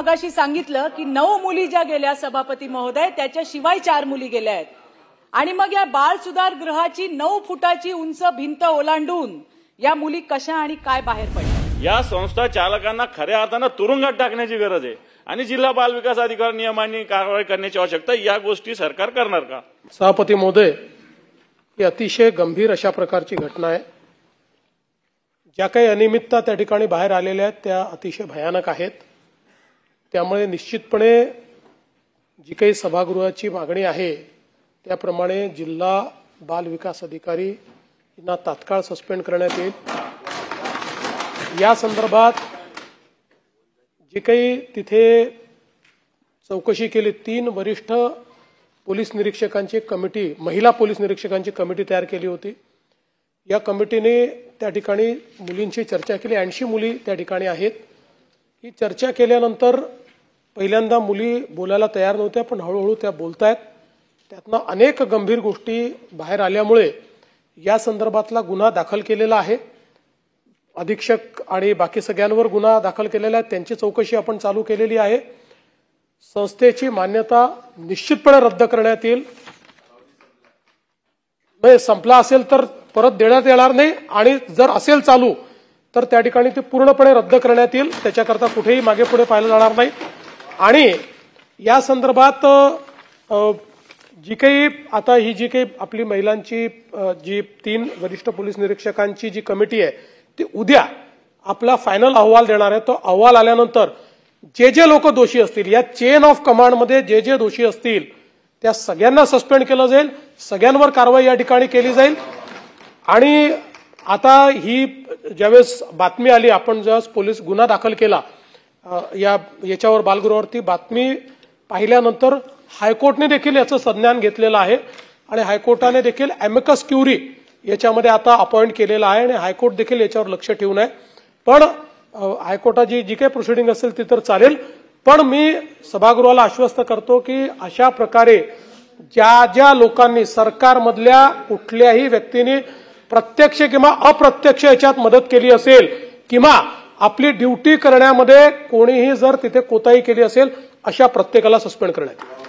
मगाशी सांगितलं की 9 मुली ज्या गेल्या सभापती महोदय, त्याच्याशिवाय 4 मुली गेल्या आहेत आणि मग या बाळ सुधार गृहाची 9 फुटाची उंच भिंत ओलांडून या मुली कशा आणि काय बाहेर पडल्या? या संस्था चालकांना खऱ्या अर्थानं तुरुंगात टाकण्याची गरज आहे आणि जिल्हा बाल विकास अधिकारी नियमांनी कारवाई करण्याची आवश्यकता. या गोष्टी सरकार करणार का? सभापती महोदय, ही अतिशय गंभीर अशा प्रकारची घटना आहे. ज्या काही अनियमितता त्या ठिकाणी बाहेर आलेल्या आहेत त्या अतिशय भयानक आहेत. त्यामुळे निश्चितपणे जी काही सभागृहाची मागणी आहे त्याप्रमाणे जिल्हा बाल विकास अधिकारी यांना तात्काळ सस्पेंड करण्यात येईल. या संदर्भात जी काही तिथे चौकशी केली, 3 वरिष्ठ पोलीस निरीक्षकांची कमिटी, महिला पोलीस निरीक्षकांची कमिटी तयार केली होती. या कमिटीने त्या ठिकाणी मुलींची चर्चा केली. 80 मुली त्या ठिकाणी आहेत. ही चर्चा केल्यानंतर पहिल्यांदा मुली बोलायला तयार नव्हत्या, पण हळूहळू त्या बोलतायत. त्यातनं अनेक गंभीर गोष्टी बाहेर आल्यामुळे या संदर्भातला गुन्हा दाखल केलेला आहे. अधीक्षक आणि बाकी सगळ्यांवर गुन्हा दाखल केलेला आहे. त्यांची चौकशी आपण चालू केलेली आहे. संस्थेची मान्यता निश्चितपणे रद्द करण्यात येईल. संपला असेल तर परत देण्यात येणार नाही आणि जर असेल चालू तर त्या ठिकाणी ते पूर्णपणे रद्द करण्यात येईल. त्याच्याकरता कुठेही मागे पुढे पाहिलं जाणार नाही. आणि या संदर्भात जी काही आता ही जी काही आपली महिलांची जी 3 वरिष्ठ पोलीस निरीक्षकांची जी कमिटी आहे ती उद्या आपला फायनल अहवाल देणार आहे. तो अहवाल आल्यानंतर जे लोक दोषी असतील, या चेन ऑफ कमांडमध्ये जे दोषी असतील त्या सगळ्यांना सस्पेंड केलं जाईल. सगळ्यांवर कारवाई या ठिकाणी केली जाईल. आणि आता ही ज्यावेळेस बातमी आली, आपण ज्यावेळेस पोलीस गुन्हा दाखल केला याच्यावर बालगृहावरती, बातमी पाहिल्यानंतर हायकोर्टने देखील याचं संज्ञान घेतलेलं आहे आणि हायकोर्टाने देखील अॅमिकस क्युरी याच्यामध्ये आता अपॉइंट केलेला आहे आणि हायकोर्ट देखील याच्यावर लक्ष ठेवून आहे. पण हायकोर्टाची जी काही प्रोसिडिंग असेल ती तर चालेल. पण मी सभागृहाला आश्वस्त करतो की अशा प्रकारे ज्या लोकांनी सरकारमधल्या कुठल्याही व्यक्तीने प्रत्यक्ष किंवा अप्रत्यक्ष याच्यात मदत केली असेल किंवा आपली ड्युटी करण्यामध्ये कोणीही जर तिथे कोताही केली असेल, अशा प्रत्येकाला सस्पेंड करण्यात येईल.